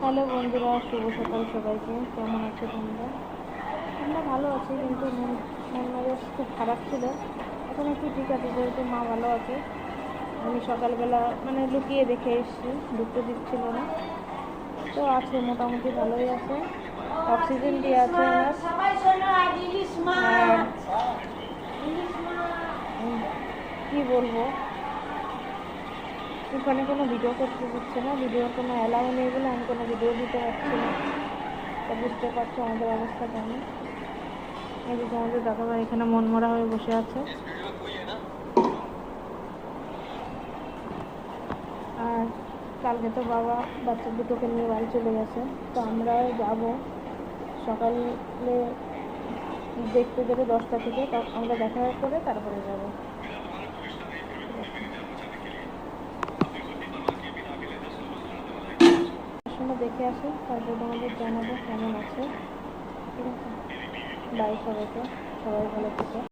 Hello বন্ধুরা, শুভ সকাল সবাইকে। কেমন আছো তোমরা? আমরা ভালো আছি, কিন্তু মন মেজাজ খুব খারাপ ছিল। এখন একটু ঠিক আছে, যেহেতু মা ভালো আছে। আমি সকালবেলা লুকিয়ে দেখে এসেছি, ঢুকতে দিচ্ছিল না, তো আছে, মোটামুটি ভালোই আছে। অক্সিজেন দিয়ে আছে আমার। আর কি বলবো, ওখানে কোনো ভিডিও করতে দিচ্ছে না, ভিডিওর কোনো অ্যালাউ নেই বলে আমি কোনো ভিডিও দিতে পারছি না। তো বুঝতে পারছো আমাদের অবস্থা কেমন। এই যে তোমাদের দাদাভাই এখানে মনমরা হয়ে বসে আছে। আর কালকে তো বাবা বাচ্চা দুটোকে নিয়ে বাড়ি চলে গেছে, তো আমরা যাব সকালে দেখতে দেবে 10টা থেকে, আমরা দেখা করে তারপরে যাব। সময় দেখে আসি, তারপর তোমাদের জানাবো কেমন আছে। ঠিক আছে, বাই সবাইকে, সবাই ভালো থেকো।